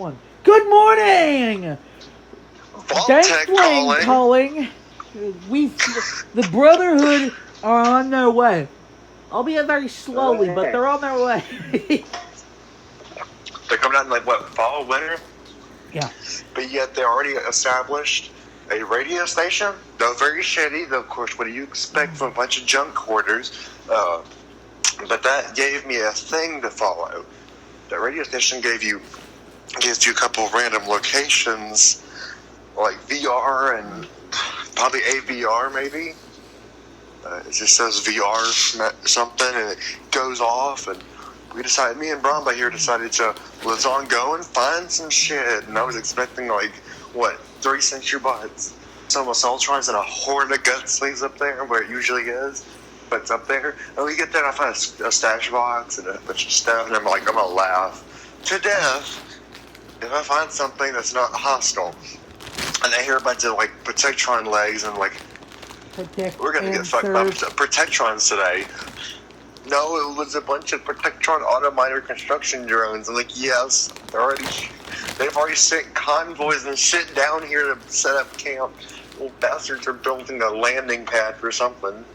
One. Good morning! Vault-Tec calling. The Brotherhood are on their way. Albeit very slowly, but they're on their way. They're coming out in fall, winter? Yeah. But yet they already established a radio station. They're very shitty. Though, of course, what do you expect from a bunch of junk hoarders? But that gave me a thing to follow. That radio station gives you a couple of random locations, like VR and probably AVR maybe. It just says VR something, and it goes off, and me and Bromba here decided to, let's on go and find some shit, and I was expecting 3 Century Bots, some Assaultrons, and a horde of Gutslings up there where it usually is, but it's up there, and we get there and I find a stash box and a bunch of stuff, and I'm gonna laugh to death if I find something that's not hostile. And I hear a bunch of Protectron legs and we're gonna get fucked by Protectrons today. No, it was a bunch of Protectron auto-miner construction drones. I'm yes, they've already sent convoys and shit down here to set up camp. Little bastards are building a landing pad for something.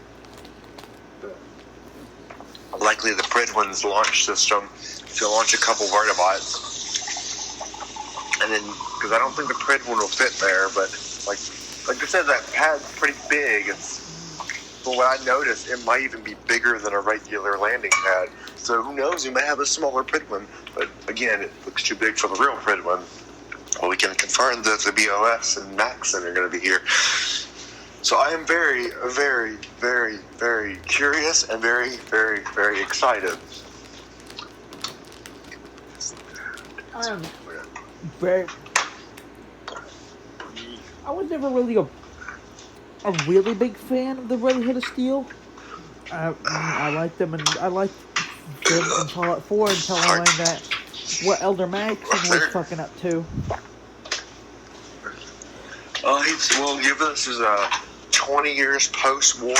Likely the Pridwin's launch system to launch a couple Vertibots. And then, because I don't think the Pridwin will fit there, but like I said, that pad's pretty big. From what I noticed, it might even be bigger than a regular landing pad. So who knows? We may have a smaller Pridwin. But again, it looks too big for the real Pridwin. Well, we can confirm that the BOS and Maxon are going to be here. So I am very, very, very, very curious and very, very, very excited. I am very. I was never really a really big fan of the Brotherhood of Steel. I liked them, and I liked them in Fallout 4 until I learned that what Elder Maxon was fucking up to. Given this is 20 years post-war,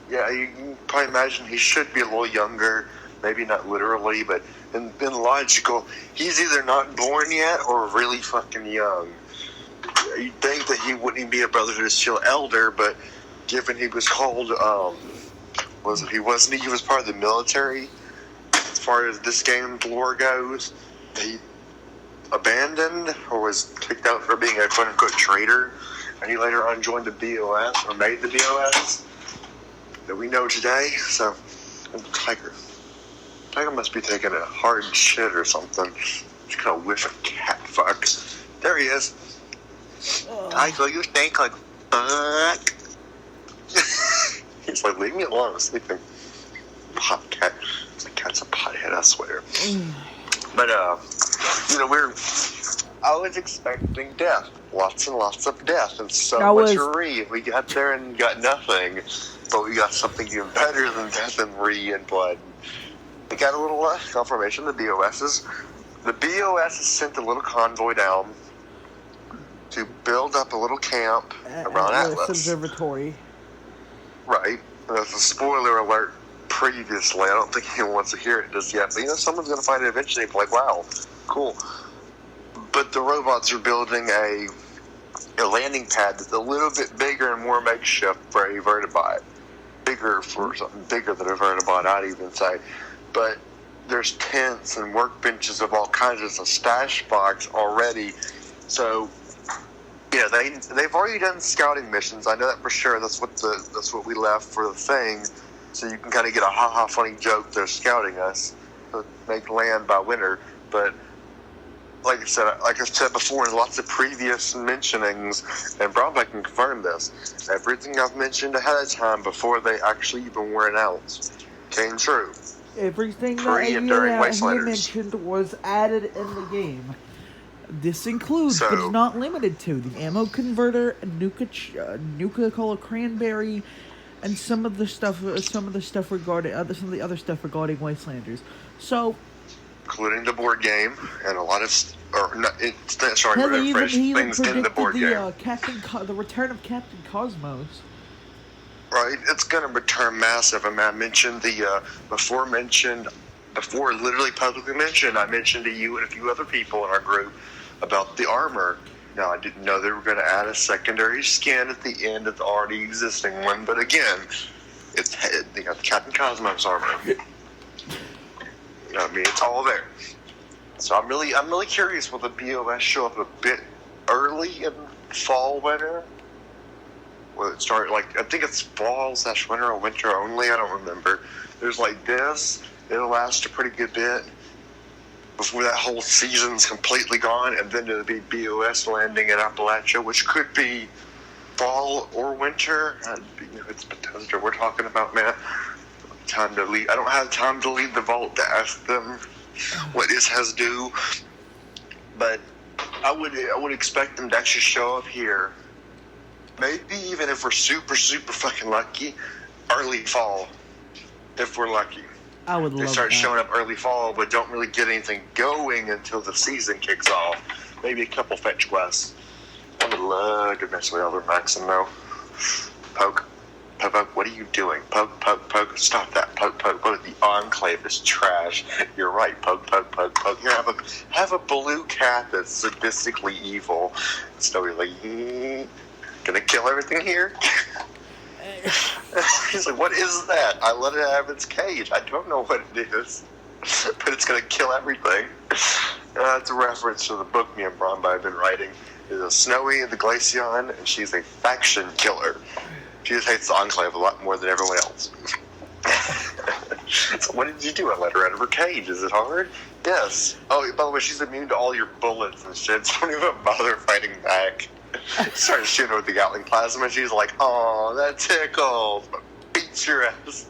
yeah, you can probably imagine he should be a little younger. Maybe not literally, but in logical, he's either not born yet or really fucking young. You'd think that he wouldn't even be a Brotherhood of Steel elder, but given he was called, he was part of the military, as far as this game lore goes, he abandoned or was kicked out for being a quote-unquote traitor, and he later on joined the BOS, or made the BOS, that we know today. So, Tiger must be taking a hard shit or something. Just kind of whiff a cat fuck. There he is. Tiger, you stink like fuck. He's like, leave me alone, I'm sleeping. Pot cat. The cat's a pothead, I swear. But, I was expecting death. Lots and lots of death. And much Re. We got there and got nothing. But we got something even better than death and Re and blood. We got a little confirmation of the BOS's. The BOS has sent a little convoy down to build up a little camp around Atlas Observatory. Right. That's a spoiler alert previously. I don't think anyone wants to hear it just yet. But, someone's going to find it eventually and be like, wow, cool. But the robots are building a landing pad that's a little bit bigger and more makeshift for a Vertibot. Bigger for something bigger than a Vertibot, I'd even say. But there's tents and workbenches of all kinds of stash box already. So, yeah, they've already done scouting missions. I know that for sure. That's what we left for the thing. So you can kind of get a ha-ha funny joke. They're scouting us to make land by winter. But like I said before in lots of previous mentionings, and Bromback can confirm this, everything I've mentioned ahead of time before they actually even were announced came true. Everything that he mentioned was added in the game. This includes, but is not limited to, the ammo converter, Nuka Cola Cranberry, and some of the stuff regarding some of the other stuff regarding Wastelanders. So, including the board game and a lot of things in the board game. The return of Captain Cosmos. Right, it's going to return massive. I mean, I mentioned the before literally publicly mentioned, I mentioned to you and a few other people in our group about the armor. Now, I didn't know they were going to add a secondary skin at the end of the already existing one, but again, they got Captain Cosmos armor. I mean, it's all there. So I'm really curious. Will the BOS show up a bit early in fall, winter? Will it start I think it's fall/winter or winter only? I don't remember. There's this. It'll last a pretty good bit before that whole season's completely gone, and then it'll be BOS landing in Appalachia, which could be fall or winter. It's Bethesda we're talking about, man. Time to leave. I don't have time to leave the vault to ask them what has due, but I would expect them to actually show up here. Maybe even if we're super fucking lucky, early fall. If we're lucky. I would love they start that. showing up early fall, but don't really get anything going until the season kicks off. Maybe a couple fetch quests. I would love to mess with Elder Maxim, though. Poke, what are you doing? Poke, stop that. Poke. The Enclave is trash. You're right. Poke. Here, have a blue cat that's sadistically evil. So you're like, gonna kill everything here? He's like, what is that? I let it out of its cage. I don't know what it is, but it's going to kill everything. It's a reference to the book me and Bromby have been writing. It's a Snowy the Glaceon, and she's a faction killer. She just hates the Enclave a lot more than everyone else. So what did you do? I let her out of her cage. Is it hard? Yes. Oh, by the way, she's immune to all your bullets and shit, so don't even bother fighting back. Started shooting her with the Gatling plasma. She's like, "Oh, that tickles." Beats your ass.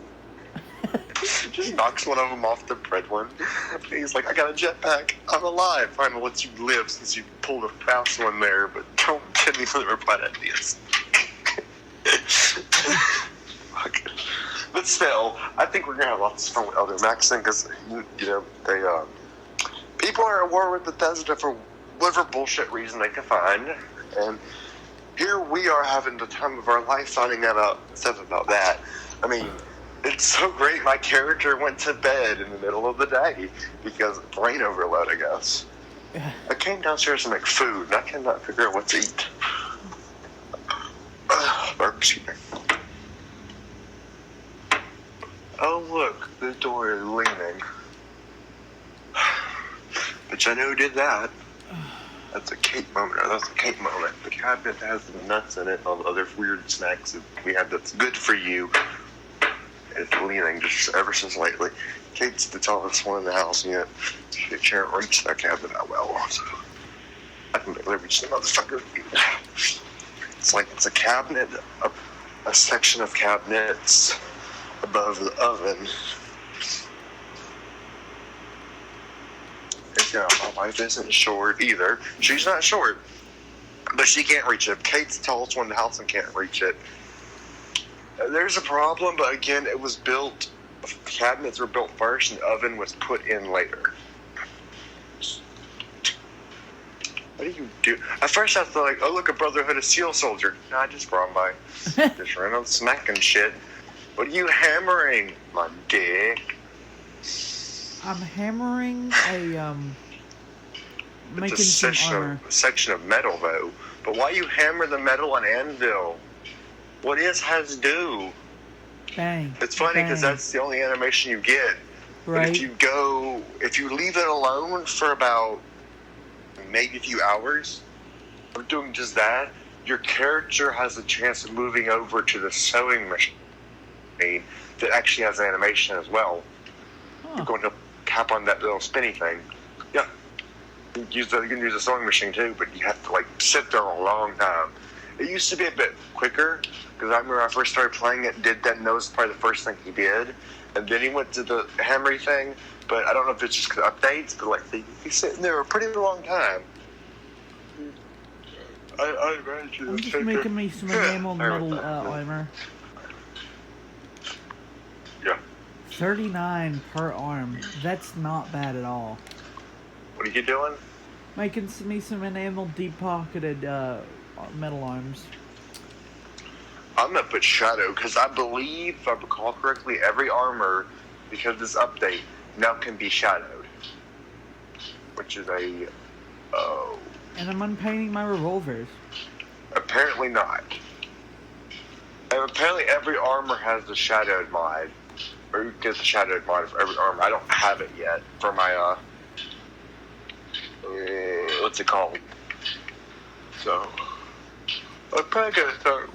Just knocks one of them off the bread one. He's like, "I got a jetpack. I'm alive." Fine, I'll let you live since you pulled a fast one there, but don't get me the reply ideas. Fuck. But still, I think we're gonna have lots of fun with Elder Maxim because they people are at war with Bethesda for whatever bullshit reason they can find. And here we are having the time of our life finding out stuff about that. I mean, it's so great my character went to bed in the middle of the day because of brain overload, I guess. I came downstairs to make food, and I cannot figure out what to eat. Excuse me. Oh, look, the door is leaning. But you know who did that? That's a Kate moment. That's a Kate moment. The cabinet has the nuts in it and all the other weird snacks that we have that's good for you. It's leaning just ever so slightly. Kate's the tallest one in the house, and yet she can't reach that cabinet that well. So I can barely reach the motherfucker. It's like it's a cabinet, a section of cabinets above the oven. Yeah, my wife isn't short either. She's not short, but she can't reach it. Kate's the tallest one in the house and can't reach it. There's a problem, but again, it was built, cabinets were built first and the oven was put in later. What do you do? At first I thought, oh look, a Brotherhood of Steel soldier. Nah, just Bromby. Just random smacking shit. What are you hammering, my dick? I'm hammering making it's a some armor. section of metal, though. But why you hammer the metal on anvil? What has do? Bang. It's funny because that's the only animation you get. Right. But if you leave it alone for about maybe a few hours of doing just that, your character has a chance of moving over to the sewing machine that actually has animation as well. Huh. You're going to tap on that little spinny thing. Yeah. You can use a sewing machine too, but you have to sit there a long time. It used to be a bit quicker because I remember when I first started playing it, did that, and that was probably the first thing he did. And then he went to the hammery thing, but I don't know if it's just updates, but he's sitting there a pretty long time. I'm just making me some enameled metal armor. Yeah. 39 per arm. That's not bad at all. What are you doing? Making me some enameled deep-pocketed metal arms. I'm going to put Shadow, because I believe, if I recall correctly, every armor, because of this update, now can be shadowed. Which is a And I'm unpainting my revolvers. Apparently not. And apparently every armor has the shadowed mod. Or you get the shadowed mod for every armor. I don't have it yet for my, what's it called? So, I'm probably going to start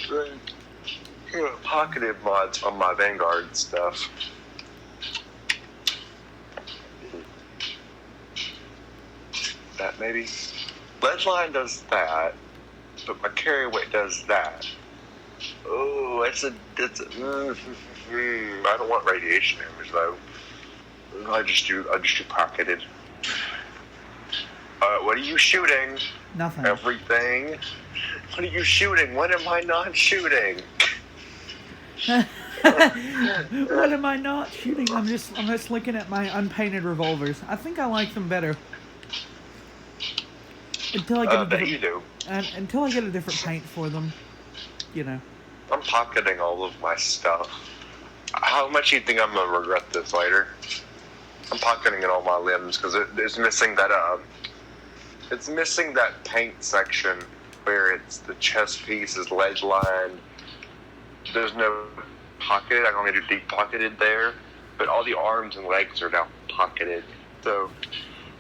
doing, pocketed mods on my Vanguard stuff. That maybe. Ledgeline does that, but my carry weight does that. Oh, I don't want radiation damage though. I just do pocketed. What are you shooting? Nothing. Everything. What are you shooting? What am I not shooting? What am I not shooting? I'm just looking at my unpainted revolvers. I think I like them better. Until I get until I get a different paint for them, you know. I'm pocketing all of my stuff. How much do you think I'm gonna regret this later? I'm pocketing in all my limbs because it's missing that it's missing that paint section where it's the chest piece is ledge lined. There's no pocket. I can only do deep pocketed there, but all the arms and legs are now pocketed. So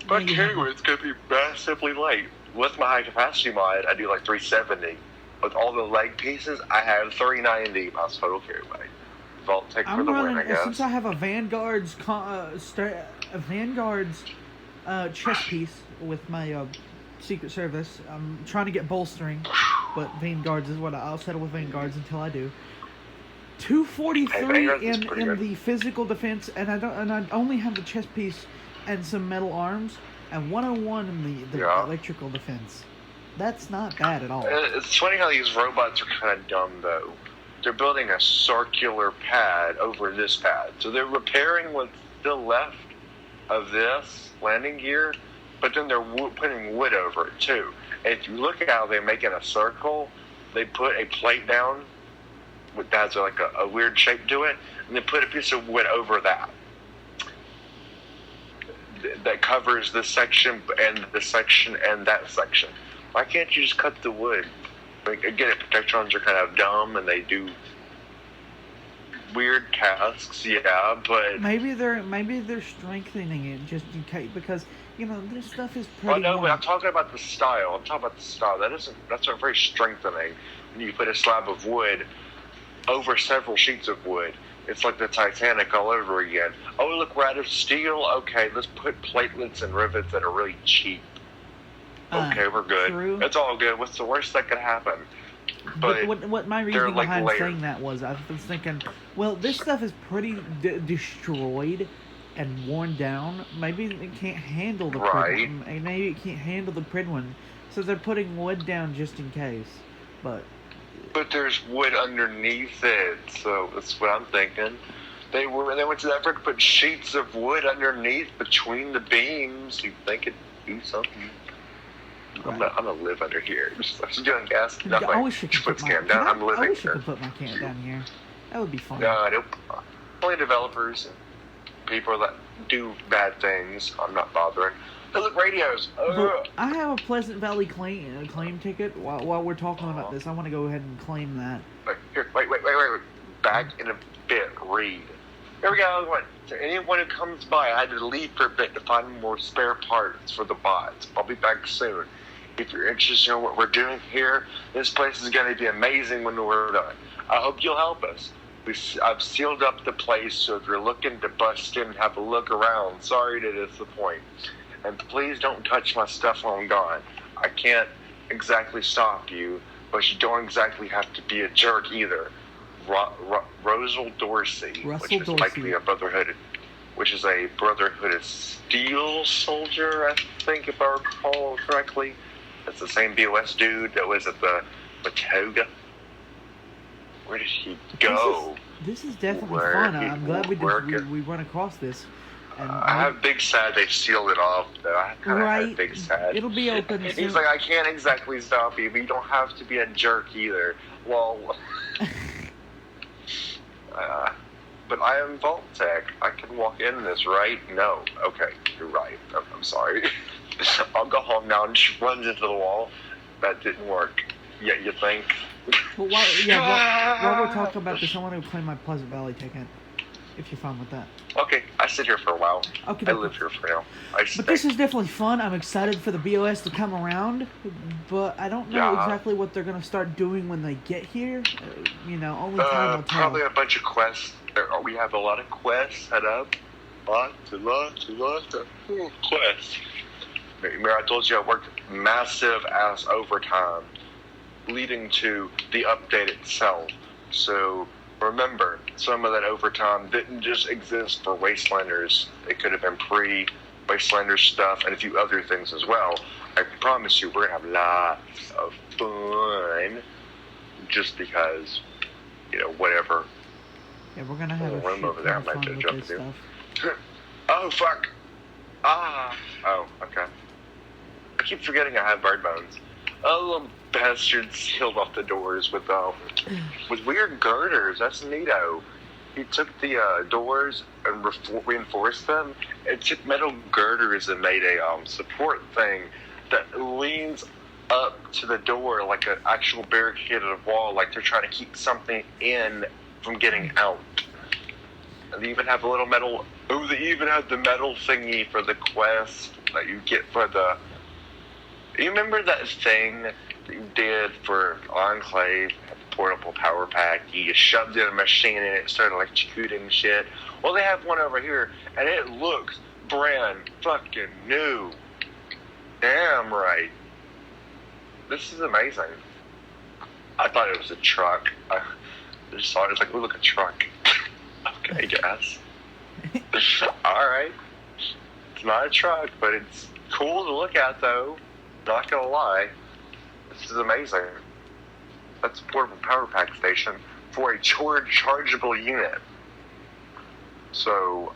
my carry weight's gonna be massively light. With my high capacity mod, I do like 370. With all the leg pieces, I have 390 my total carry weight. Vault take for the win, I guess. Since I have a Vanguard's chest piece with my Secret Service, I'm trying to get bolstering, but Vanguards is what I'll settle with Vanguards until I do. 243 in the physical defense, and I only have the chest piece and some metal arms, and 101 in the electrical defense. That's not bad at all. It's funny how these robots are kind of dumb, though. They're building a circular pad over this pad. So they're repairing what's still left of this landing gear, but then they're putting wood over it, too. And if you look at how they're making a circle, they put a plate down that has like a weird shape to it, and they put a piece of wood over that. That covers this section and this section and that section. Why can't you just cut the wood? Like, again, Protectrons are kind of dumb and they do weird tasks, but maybe they're strengthening it just in case, because this stuff is pretty. Oh no, but I'm talking about the style. That's not very strengthening. When you put a slab of wood over several sheets of wood. It's like the Titanic all over again. Oh, look, we're out of steel. Okay, let's put platelets and rivets that are really cheap. Okay, we're good. True. It's all good. What's the worst that could happen? But what my reasoning behind saying that was, I was thinking, well, this stuff is pretty destroyed and worn down. Maybe it can't handle the right. Maybe it can't handle the Pridwin, so they're putting wood down just in case. But there's wood underneath it, so that's what I'm thinking. They went to the effort to put sheets of wood underneath between the beams. You'd think it'd do something. Right. I'm gonna live under here. I'm doing gas. I wish you could put my camp down. I'm living I wish here. you could put my camp down here. That would be fun. No, nope. Only developers and people that do bad things. I'm not bothering. Hey, look, radios. I have a Pleasant Valley claim ticket. While we're talking about this, I want to go ahead and claim that. Wait. Back in a bit. Read. Here we go. To anyone who comes by, I had to leave for a bit to find more spare parts for the bots. I'll be back soon. If you're interested in what we're doing here, this place is going to be amazing when we're done. I hope you'll help us. I've sealed up the place, so if you're looking to bust in and have a look around, sorry to disappoint. And please don't touch my stuff while I'm gone. I can't exactly stop you, but you don't exactly have to be a jerk either. Rosal Dorsey, which is likely a Brotherhood, which is a Brotherhood of Steel soldier, I think, if I recall correctly. It's the same BOS dude that was at the Matoga. Where did he go? This is definitely fun. I'm glad we run across this. And I have Big Sad. They sealed it off, though. I kind of had Big Sad. It'll be open soon. He's like, I can't exactly stop you, but you don't have to be a jerk either. Well, but I am Vault Tech. I can walk in this, right? No. Okay, you're right. I'm sorry. I'll go home now, and just runs into the wall. That didn't work. Yeah, you think? Well, while we're talking about this, I want to claim my Pleasant Valley ticket, if you're fine with that. Okay, I sit here for a while. Okay, I live here for now. But this is definitely fun. I'm excited for the BOS to come around, but I don't know exactly what they're going to start doing when they get here. Only time will tell. Probably a bunch of quests. We have a lot of quests set up. Lots of quests. Remember, I told you I worked massive ass overtime leading to the update itself. So remember, some of that overtime didn't just exist for Wastelanders. It could have been pre-Wastelanders stuff and a few other things as well. I promise you, we're going to have lots of fun just because, whatever. Yeah, we're going to have a room over there. I might fun jump with this into. stuff. Oh, fuck. Oh, okay. I keep forgetting I have bird bones. Oh, little bastard sealed off the doors with weird girders. That's neato. He took the doors and reinforced them. It took metal girders and made a support thing that leans up to the door like an actual barricaded wall, like they're trying to keep something in from getting out. And they even have a little metal. Oh, they even have the metal thingy for the quest that you get for the. You remember that thing that you did for Enclave, the portable power pack? You shoved it in a machine and it started like shooting shit. Well, they have one over here, and it looks brand fucking new. Damn right. This is amazing. I thought it was a truck. I just saw it. It's like, oh, look, a truck. Okay, I guess. Alright. It's not a truck, but it's cool to look at, though. Not gonna lie. This is amazing. That's a portable power pack station for a chargeable unit. So,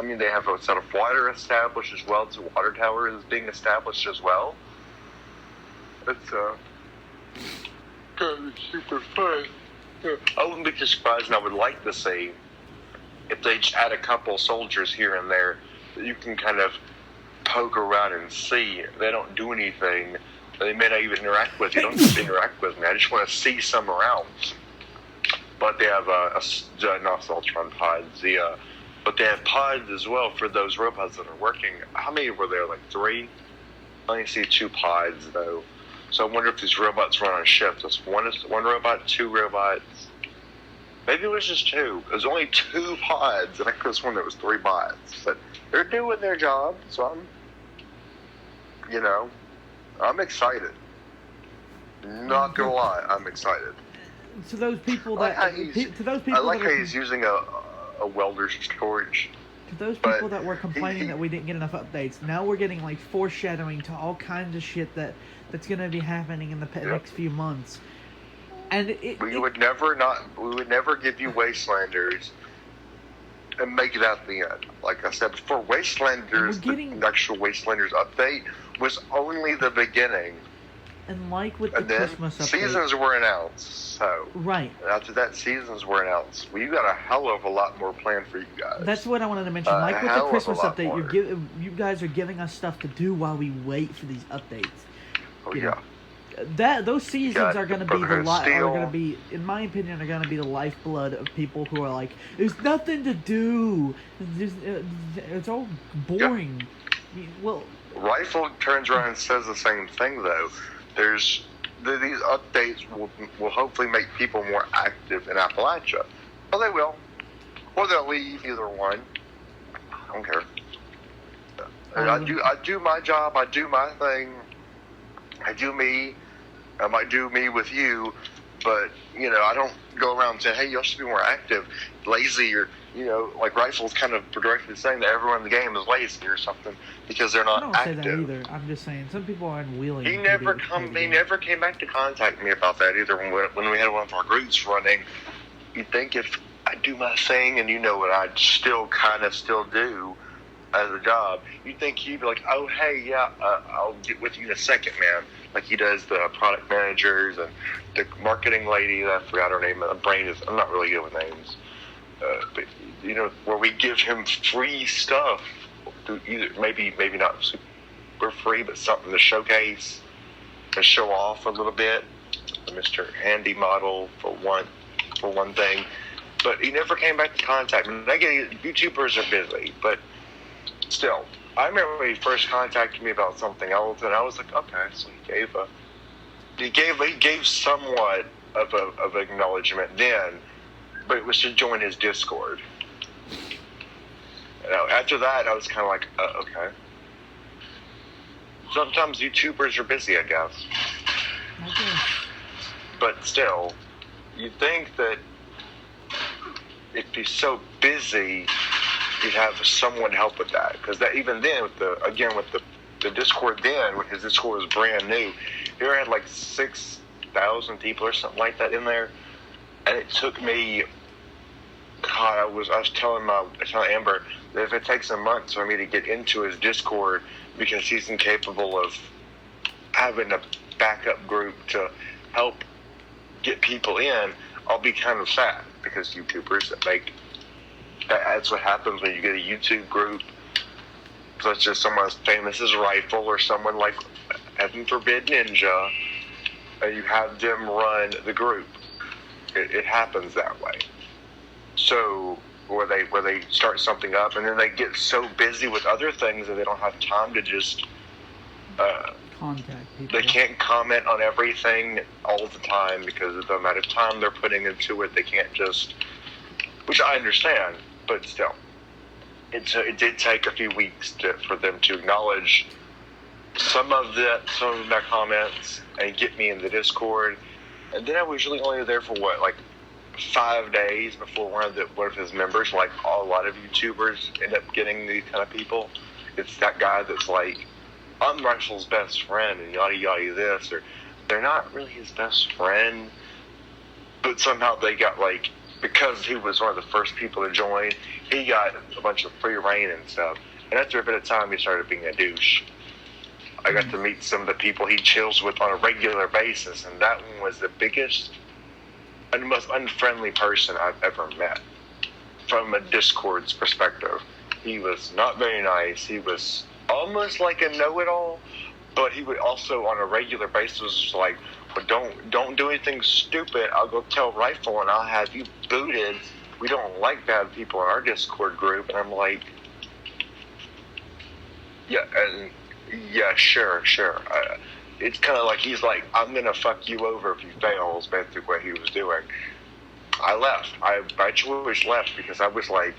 they have a set of water established as well. It's a water tower is being established as well. It's super fun. I wouldn't be too surprised, and I would like to see if they just add a couple soldiers here and there that you can kind of poke around and see. They don't do anything. They may not even interact with you. Don't just interact with me. I just want to see some around. But they have not Ultron pods. But they have pods as well for those robots that are working. How many were there? Like 3? I only see 2 pods though. So I wonder if these robots run on shift. It's one robot, 2 robots. Maybe it was just 2. There's only 2 pods, and I could have sworn there was 3 bots. But they're doing their job, so I'm excited. Not gonna lie, I'm excited. To those people that, I like how he's using a welder's torch. To those people that were complaining that we didn't get enough updates, now we're getting like foreshadowing to all kinds of shit that's gonna be happening in the next few months. And we would never give you Wastelanders and make it at the end. Like I said before, Wastelanders, the actual Wastelanders update was only the beginning. And like with the Christmas update, seasons were announced. So right. And after that, seasons were announced. Well, you got a hell of a lot more planned for you guys. That's what I wanted to mention. Like with the Christmas update, you guys are giving us stuff to do while we wait for these updates. Oh yeah. Those seasons are going to be in my opinion, are going to be the lifeblood of people who are like, there's nothing to do. It's all boring. Yeah. Well, Rifle turns around and says the same thing though. These updates will hopefully make people more active in Appalachia. Well, they will, or they'll leave. Either one. I don't care. I do my job. I do my thing. I do me. I might do me with you, but I don't go around saying, "Hey, y'all should be more active." Lazy, or like Rifle's kind of directly saying that everyone in the game is lazy or something because they're not active. I don't say that either. I'm just saying some people are unwilling. He never came back to contact me about that either. When we had one of our groups running, you'd think if I do my thing and what I still do as a job, you'd think he'd be like, "Oh, hey, yeah, I'll get with you in a second, man." Like he does the product managers and the marketing lady. I forgot her name. I'm not really good with names. But where we give him free stuff, either maybe not super free, but something to showcase and show off a little bit. Mr. Handy Model for one thing. But he never came back to contact me. I get YouTubers are busy, but still. I remember when he first contacted me about something else, and I was like, okay, so he gave somewhat of acknowledgement then, but it was to join his Discord. After that, I was kind of like, okay. Sometimes YouTubers are busy, I guess. Okay. But still, you'd think that if he's so busy, you'd have someone help with that. Because that even then, with the Discord then, when his Discord was brand new, he had like 6,000 people or something like that in there, and it took me. God, I was telling Amber that if it takes a month for me to get into his Discord because he's incapable of having a backup group to help get people in, I'll be kind of sad, because YouTubers that's what happens when you get a YouTube group such as someone as famous as Rifle or someone like, heaven forbid, Ninja, and you have them run the group. It happens that way. So where they start something up and then they get so busy with other things that they don't have time to just contact people. They can't comment on everything all the time because of the amount of time they're putting into it. They can't just, which I understand, but still, it did take a few weeks for them to acknowledge some of my comments and get me in the Discord. And then I was really only there for 5 days before one of his members, like a lot of YouTubers end up getting these kind of people. It's that guy that's like, I'm Rifle's best friend and yada yada this, or they're not really his best friend, but somehow they got because he was one of the first people to join, he got a bunch of free reign and stuff. And after a bit of time, he started being a douche. I got to meet some of the people he chills with on a regular basis, and that one was the biggest and most unfriendly person I've ever met from a Discord's perspective. He was not very nice. He was almost like a know-it-all, but he would also on a regular basis like, well, don't do anything stupid. I'll go tell Rifle and I'll have you booted. We don't like bad people in our Discord group. And I'm like, yeah, sure. It's kind of like he's like, I'm going to fuck you over if you fail, is basically what he was doing. I left. I by choice left because I was like,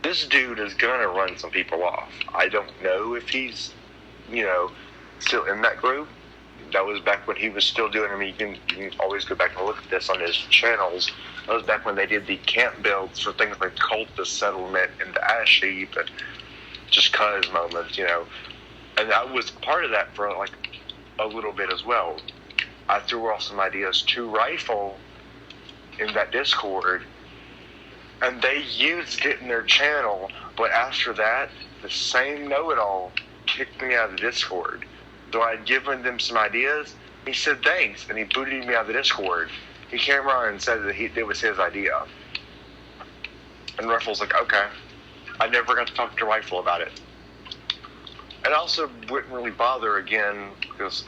this dude is going to run some people off. I don't know if he's, still in that group. That was back when he was still doing, you can always go back and look at this on his channels. That was back when they did the camp builds for things like Cultist Settlement and the Ash Heap and just cuz moments, And I was part of that for a little bit as well. I threw off some ideas to Rifle in that Discord, and they used it in their channel, but after that, the same know-it-all kicked me out of the Discord. So I'd given them some ideas. He said thanks, and he booted me out of the Discord. He came around and said that it was his idea. And Rifle's like, okay. I never got to talk to Rifle about it. And I also wouldn't really bother again because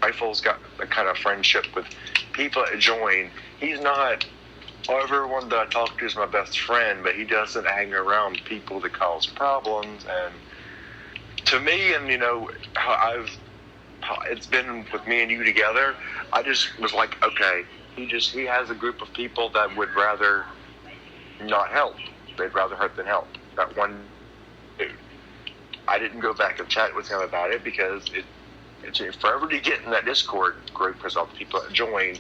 Rifle's got a kind of friendship with people that join. He's not, everyone that I talk to is my best friend, but he doesn't hang around people that cause problems. And to me, and how it's been with me and you together, I just was like, okay, he has a group of people that would rather not help. They'd rather hurt than help. That one dude. I didn't go back and chat with him about it because it's forever to get in that Discord group because all the people that join.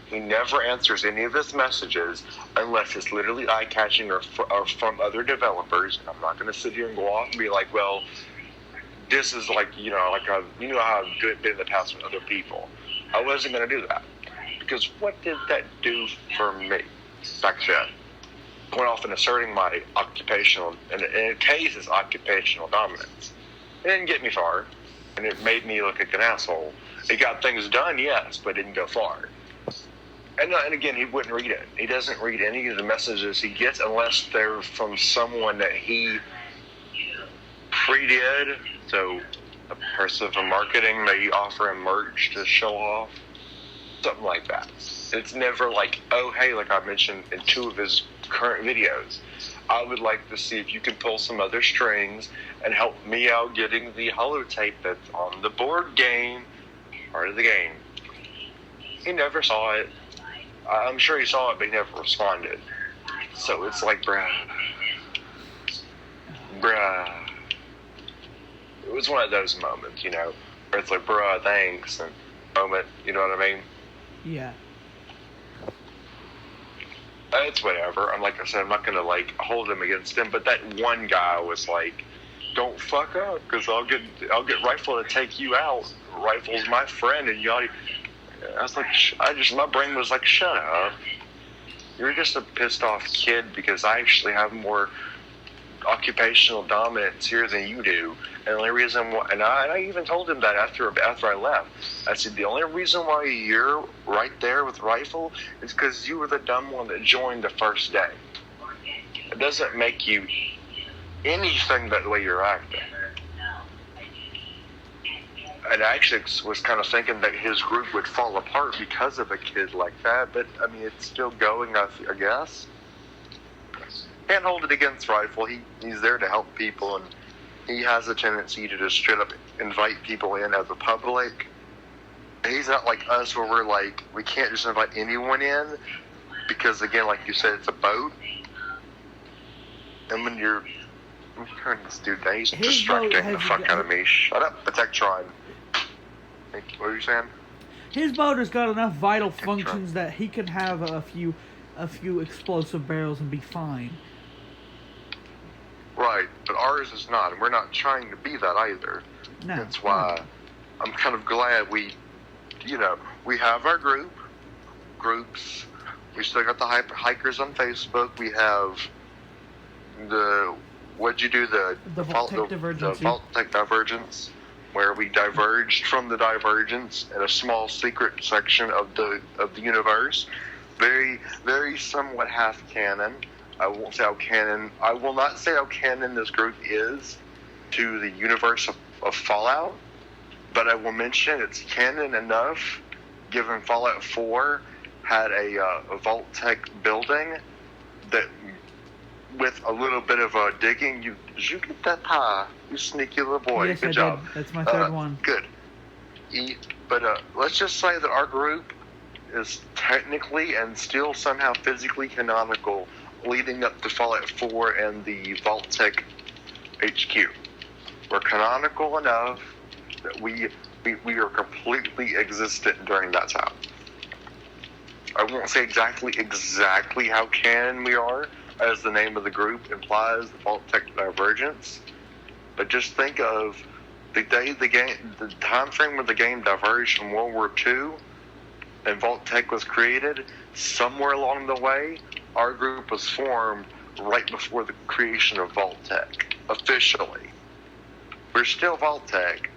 He never answers any of his messages unless it's literally eye-catching or from other developers. And I'm not going to sit here and go off and be like, well, this is how I've been in the past with other people. I wasn't going to do that because what did that do for me back then? Went off and asserting my occupational, and in a case, it's occupational dominance. It didn't get me far, and it made me look like an asshole. It got things done, yes, but it didn't go far. And again, he wouldn't read it. He doesn't read any of the messages he gets unless they're from someone that he pre-did. So Cursive Marketing may offer him merch to show off. Something like that. It's never like, oh, hey, like I mentioned in 2 of his current videos, I would like to see if you can pull some other strings and help me out getting the holotape that's on the board game, part of the game. He never saw it. I'm sure he saw it, but he never responded. So it's like, bruh. It was one of those moments, you know, where it's like, bruh, thanks, and moment, you know what I mean? Yeah. It's whatever. Like I said, I'm not gonna like hold him against him, but that one guy was like, "Don't fuck up, because I'll get Rifle to take you out. Rifle's my friend, and y'all." I was like, my brain was like, "Shut up. You're just a pissed off kid because I actually have more occupational dominance here than you do." And the only reason why, and I even told him that after I left, I said, the only reason why you're right there with Rifle is because you were the dumb one that joined the first day. It doesn't make you anything but the way you're acting. And I actually was kind of thinking that his group would fall apart because of a kid like that, but I mean, it's still going, I guess. Can't hold it against Rifle. He's there to help people, and he has a tendency to just straight up invite people in as a public. He's not like us where we're like, we can't just invite anyone in because, again, like you said, it's a boat. And when you're hearing this dude, he's distracting the fuck out of me. Shut up, Protectron. What are you saying? His boat has got enough vital functions that he can have a few explosive barrels and be fine. Right, but ours is not, and we're not trying to be that either. No. That's why I'm kind of glad we have our groups. We still got the hikers on Facebook. We have the Vault-Tec Divergence, where we diverged from the Divergence in a small secret section of the universe. Very, very somewhat half canon. I will not say how canon this group is to the universe of Fallout, but I will mention it's canon enough, given Fallout 4 had a Vault-Tec building that, with a little bit of digging, did you get that high? You sneaky little boy. Yes, Good I job. did. That's my third one. Good. But let's just say that our group is technically and still somehow physically canonical leading up to Fallout 4 and the Vault-Tec HQ. We're canonical enough that we are completely existent during that time. I won't say exactly how canon we are, as the name of the group implies, the Vault-Tec Divergence, but just think of the time frame where the game diverged from World War II and Vault-Tec was created. Somewhere along the way, our group was formed right before the creation of Vault-Tec, officially. We're still Vault-Tec,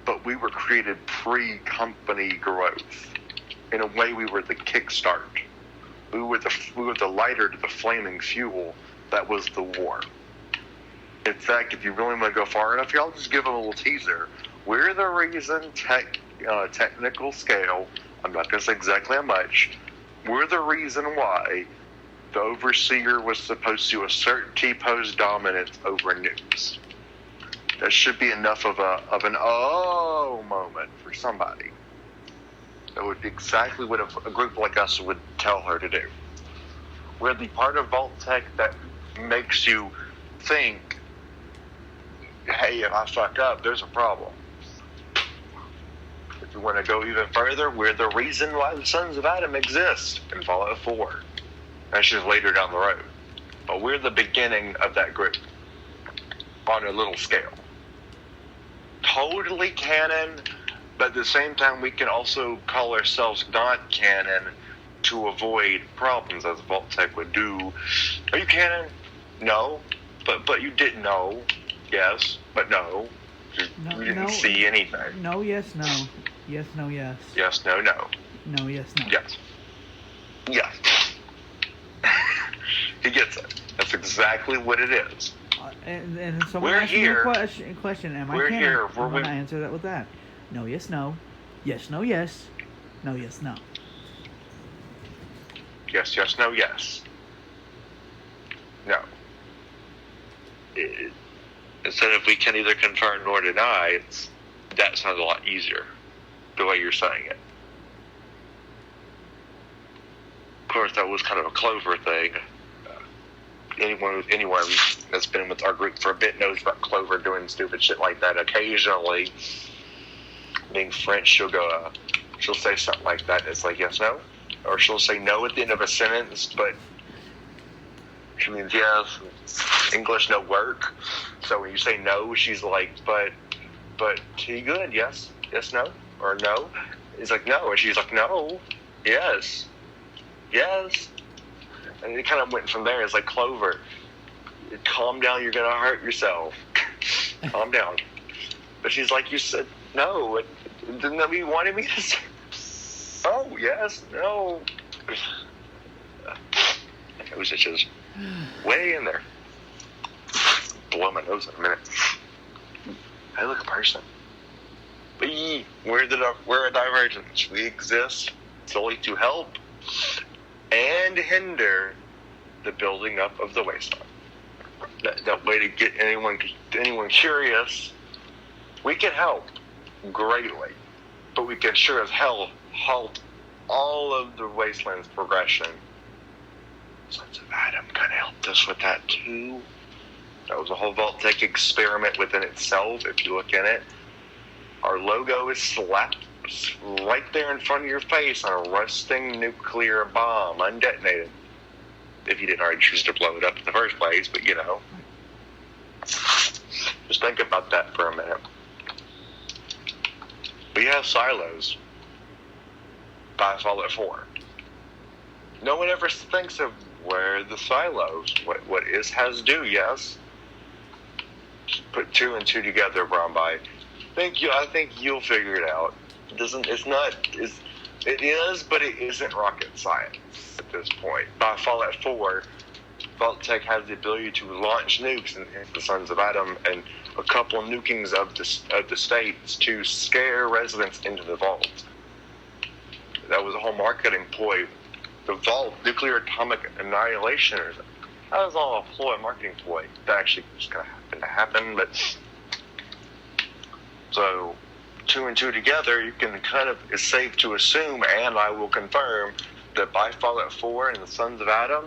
but we were created pre-company growth. In a way, we were the kickstart. We were the lighter to the flaming fuel that was the war. In fact, if you really want to go far enough, y'all just give them a little teaser. We're the reason technical scale, I'm not going to say exactly how much, we're the reason why the Overseer was supposed to assert T-Pose dominance over nukes. That should be enough of an oh moment for somebody. That would be exactly what a group like us would tell her to do. We're the part of Vault-Tec that makes you think, hey, if I fuck up, there's a problem. If you want to go even further, we're the reason why the Sons of Adam exist in Fallout 4. That's just later down the road. But we're the beginning of that group on a little scale. Totally canon, but at the same time, we can also call ourselves not canon to avoid problems, as Vault-Tec would do. Are you canon? No. But you didn't know. Yes, but no. You didn't see anything. No, yes, no. Yes, no, yes. Yes, no, no. No, yes, no. Yes. Yes. He gets it. That's exactly what it is. And someone asked me a question. Am I canon? I'm going to answer that with that. No, yes, no. Yes, no, yes. No, yes, no. Yes, yes, no, yes. No. Instead of we can either confirm nor deny, that sounds a lot easier, the way you're saying it. Of course, that was kind of a Clover thing. Anyone that's been with our group for a bit knows about Clover doing stupid shit like that. Occasionally, being French, she'll say something like that. It's like yes, no, or she'll say no at the end of a sentence, but she means yes. English no work. So when you say no, she's like, but you good? Yes, yes, no, or no. He's like no, and she's like no, yes, yes. And it kind of went from there. It's like Clover, calm down, you're gonna hurt yourself. Calm down. But she's like, you said no. Didn't that mean you wanted me to say? Oh yes, no. It was just way in there. Blow my nose in a minute. I look a person. We're a divergence. We exist solely to help and hinder the building up of the wasteland. That way to get anyone curious, we can help greatly, but we can sure as hell halt all of the wasteland's progression. Sons of Adam kind of helped us with that too. That was a whole Vault-Tec experiment within itself. If you look in it, our logo is slapped right there in front of your face on a rusting nuclear bomb, undetonated. If you didn't already choose to blow it up in the first place, but you know. Just think about that for a minute. We have silos by Fallout 4. No one ever thinks of where the silos, what is, do, yes? Just put 2 and 2 together, Bromby. I think you'll figure it out. It is, but it isn't rocket science at this point. By Fallout 4, Vault-Tec has the ability to launch nukes into the Sons of Adam and a couple of nukings of the states to scare residents into the vault. That was a whole marketing ploy. The vault, nuclear atomic annihilation, that was all a marketing ploy. That actually just kind of happened to happen, but so 2 and 2 together, you can it's safe to assume, and I will confirm, that by Fallout 4 and the Sons of Adam,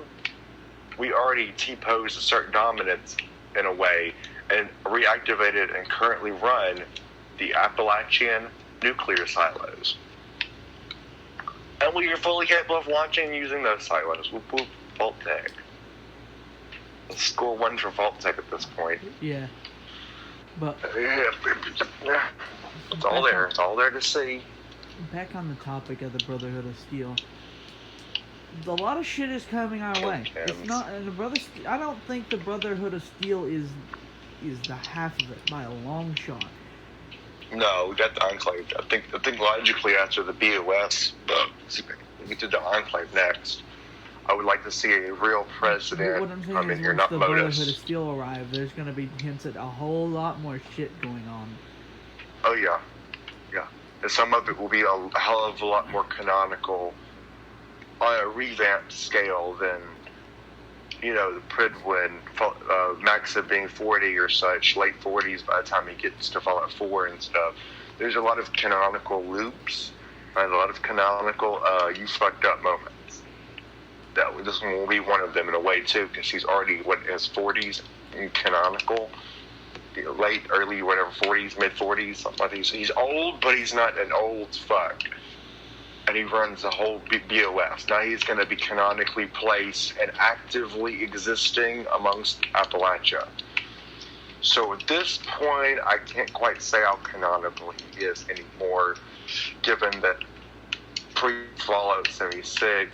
we already T-posed assert dominance in a way and reactivated and currently run the Appalachian nuclear silos. And we are fully capable of launching and using those silos. Whoop whoop, Vault-Tec. Let's score 1 for Vault-Tec at this point. Yeah. But it's all there. It's all there to see. Back on the topic of the Brotherhood of Steel, a lot of shit is coming our way. It's not, and I don't think the Brotherhood of Steel is the half of it by a long shot. No, we got the Enclave. I think logically after the BOS, we get to the Enclave next. I would like to see a real president come in here, not the Modus. Brotherhood of Steel arrive, there's going to be hints at a whole lot more shit going on. Oh yeah, yeah. And some of it will be a hell of a lot more canonical on a revamped scale than, the Prydwen, Maxa being 40 or such, late 40s by the time he gets to Fallout 4 and stuff. There's a lot of canonical loops and a lot of canonical you fucked up moments. This one will be one of them in a way too, because he's already in his 40s in canonical, late, early, whatever, 40s, mid 40s, something like that. He's old, but he's not an old fuck. And he runs the whole BOS. Now he's going to be canonically placed and actively existing amongst Appalachia. So at this point, I can't quite say how canonical he is anymore, given that pre-Fallout 76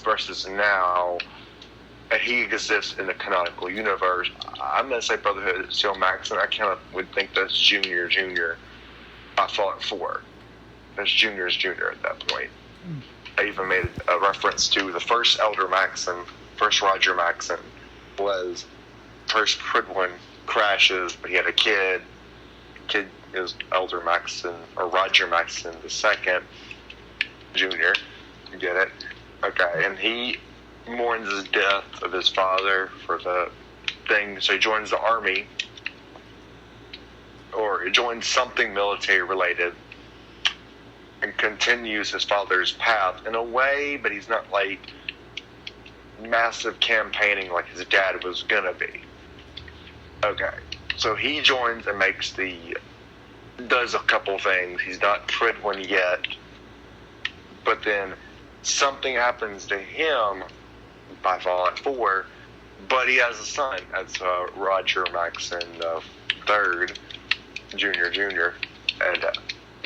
versus now, and he exists in the canonical universe. I'm going to say Brotherhood of Steel Maxson. I kind of would think that's Junior by Fallout 4. That's Junior's Junior at that point. I even made a reference to the first Elder Maxson, first Roger Maxson, was first Pridwin crashes, but he had a kid. Kid is Elder Maxson, or Roger Maxson II, Jr. You get it? Okay, and he mourns the death of his father for the thing, so he joins the army, or he joins something military related, and continues his father's path in a way, but he's not like massive campaigning like his dad was gonna be. Okay, so he joins and does a couple things. He's not Pridwin yet, but then something happens to him by Fallout 4, but he has a son. That's Roger Maxson III, Jr., and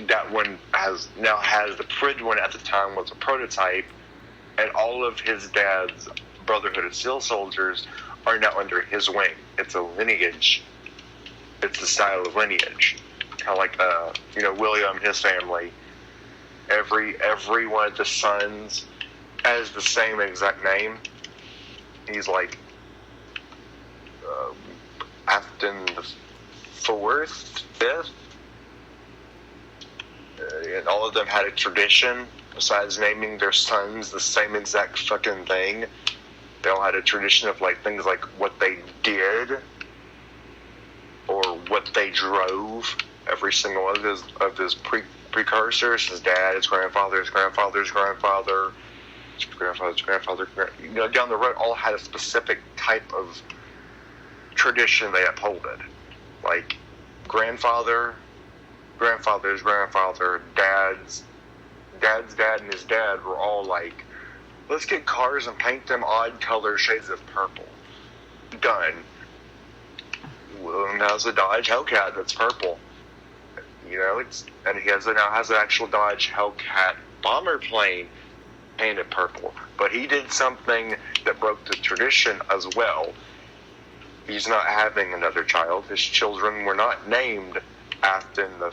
that one has the Pridwin at the time was a prototype, and all of his dad's Brotherhood of Steel Soldiers are now under his wing. It's a lineage. It's the style of lineage, kind of like William and his family. Every one of the sons has the same exact name. He's like Afton the fourth, fifth, and all of them had a tradition. Besides naming their sons the same exact fucking thing, they all had a tradition of like things like what they did or what they drove. Every single one of his precursors, his dad, his grandfather, his grandfather's grandfather, his grandfather's grandfather, down the road, all had a specific type of tradition they upholded. Like grandfather's grandfather, dad's dad and his dad were all like, let's get cars and paint them odd color shades of purple. Done. William has a Dodge Hellcat that's purple. And he now has an actual Dodge Hellcat bomber plane painted purple. But he did something that broke the tradition as well. He's not having another child. His children were not named Afton the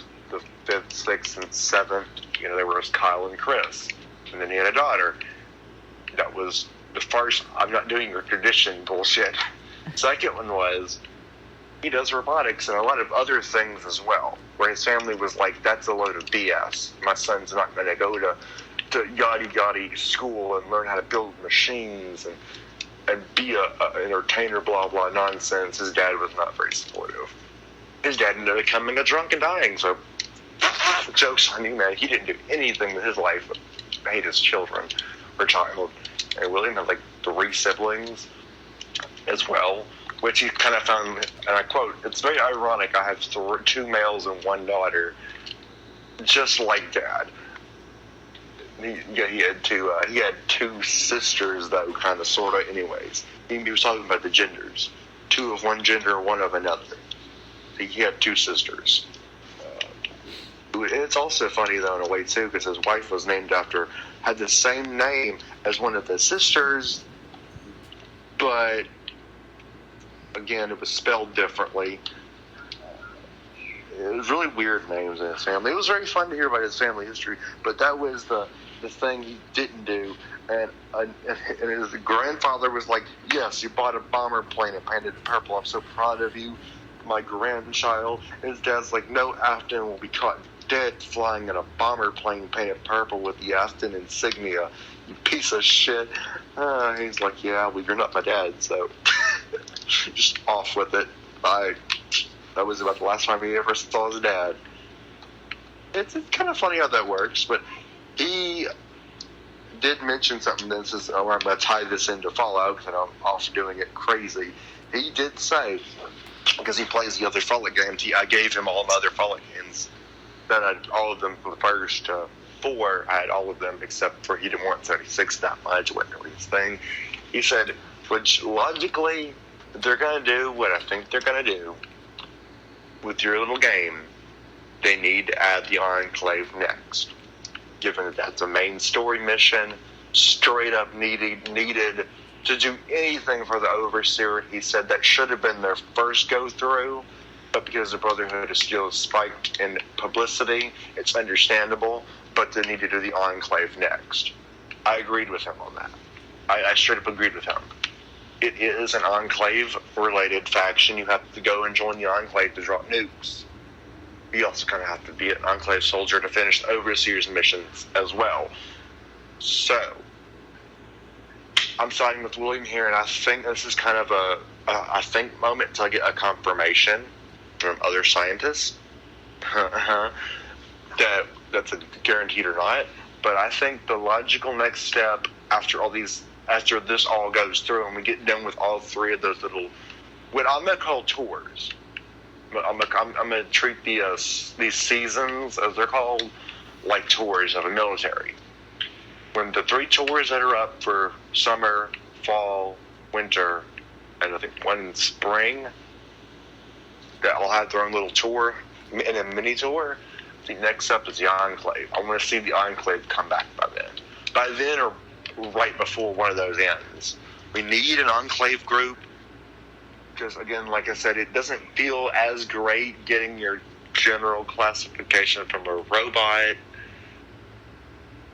5th, 6th, and 7th. They were Kyle and Chris. And then he had a daughter. That was the first, I'm not doing your tradition bullshit. Second one was, he does robotics and a lot of other things as well, where his family was like, that's a load of BS. My son's not going to go to yachty school and learn how to build machines and be a entertainer, blah, blah, nonsense. His dad was not very supportive. His dad ended up becoming a drunk and dying, so joke's on you, man. He didn't do anything with his life but hate his children or child. And William had like 3 siblings as well, which he kind of found, and I quote, it's very ironic, I have 2 males and 1 daughter, just like Dad. He had 2 sisters, though, kind of, sort of, anyways. He was talking about the genders. 2 of one gender, 1 of another. He had 2 sisters. It's also funny, though, in a way, too, because his wife was had the same name as one of the sisters, but again, it was spelled differently. It was really weird names in his family. It was very fun to hear about his family history, but that was the thing he didn't do. And his grandfather was like, yes, you bought a bomber plane and painted it purple. I'm so proud of you, my grandchild. And his dad's like, no, Afton will be caught dead flying in a bomber plane painted purple with the Afton insignia, you piece of shit. He's like, yeah, well, you're not my dad, so just off with it. That was about the last time he ever saw his dad. It's kind of funny how that works, but he did mention something that says, I'm going to tie this into Fallout, because I'm off doing it crazy. He did say, because he plays the other Fallout games, I gave him all my other Fallout games. Then I had all of them from the first 4. I had all of them except for he didn't want 76 that much. It wasn't really his thing. He said, which logically, they're going to do what I think they're going to do with your little game. They need to add the Enclave next. Given that that's a main story mission, straight up needed to do anything for the Overseer. He said that should have been their first go-through. But because the Brotherhood of Steel spiked in publicity, it's understandable, but they need to do the Enclave next. I agreed with him on that. I straight up agreed with him. it is an Enclave-related faction. You have to go and join the Enclave to drop nukes. You also kind of have to be an Enclave soldier to finish the Overseer's missions as well. So, I'm siding with William here, and I think this is kind of a moment until I get a confirmation from other scientists that that's a guaranteed or not. But I think the logical next step after this all goes through and we get done with all three of those little, what I'm gonna call tours. I'm gonna treat these seasons, as they're called, like tours of a military. When the three tours that are up for summer, fall, winter, and I think one in spring, that all have their own little tour and a mini tour. The next up is the Enclave. I want to see the Enclave come back by then. By then or right before one of those ends. We need an Enclave group because, again, like I said, it doesn't feel as great getting your general classification from a robot.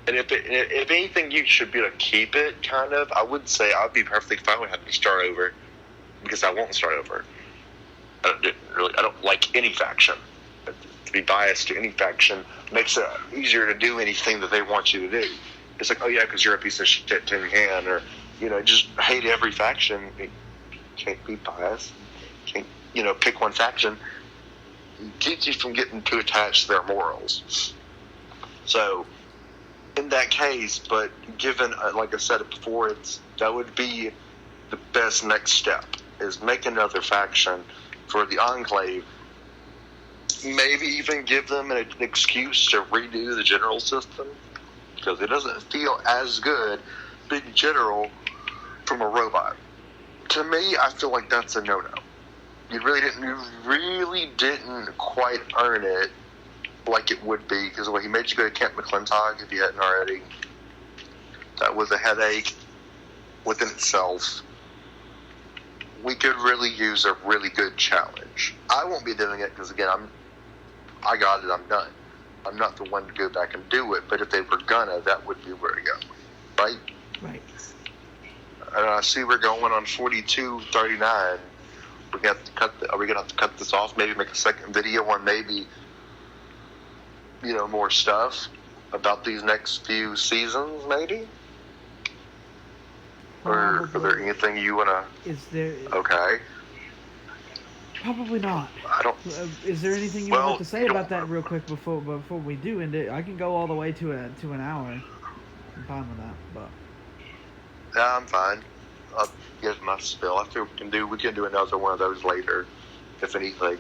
And if anything, you should be able to keep it, kind of. I would say I'd be perfectly fine with having to start over because I won't start over. I don't like any faction. To be biased to any faction makes it easier to do anything that they want you to do. It's like, oh yeah, because you're a piece of shit tin can, or just hate every faction. You can't be biased. Can't pick one faction. It keeps you from getting too attached to their morals. So, in that case, but given, like I said before, that would be the best next step, is make another faction for the Enclave. Maybe even give them an excuse to redo the general system, because it doesn't feel as good being general from a robot. To me, I feel like that's a no-no. You really didn't quite earn it like it would be, because he made you go to Camp McClintock if you hadn't already. That was a headache within itself. We could really use a really good challenge. I won't be doing it because, again, I got it, I'm done. I'm not the one to go back and do it, but if they were gonna, that would be where to go. Right? Right. And I see we're going on 42:39. Are we gonna have to cut this off? Maybe make a second video on maybe more stuff about these next few seasons, maybe? Or is there anything you wanna? Is there? Okay. Probably not. I don't. Is there anything you want to say about that real quick before we do end it? I can go all the way to an hour. I'm fine with that, but. Yeah, I'm fine. I'll give my spill. I think we can do another one of those later, if anything.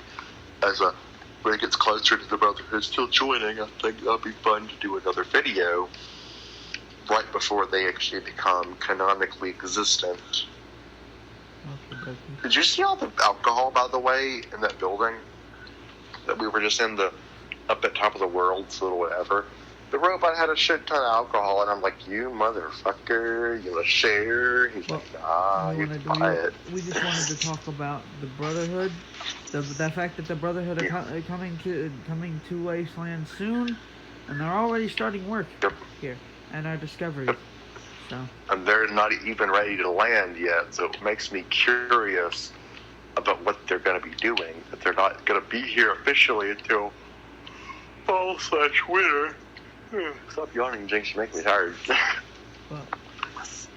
When it gets closer to the Brotherhood still joining, I think that'll be fun to do another video right before they actually become canonically existent. Okay. Did you see all the alcohol, by the way, in that building that we were just in, up at top of the world, so whatever? The robot had a shit ton of alcohol, and I'm like, you motherfucker, you want to share? He's like, nah, you buy it. We just wanted to talk about the Brotherhood, the fact that the Brotherhood are coming to Wasteland soon, and they're already starting work here, and our discovery. So. And they're not even ready to land yet, so it makes me curious about what they're going to be doing. That they're not going to be here officially until fall/winter. Stop yawning, Jinx. You make me tired. Well,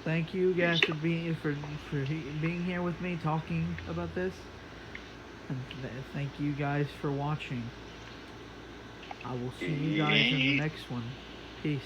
thank you guys for being here with me talking about this, and thank you guys for watching. I will see you guys in the next one. Peace.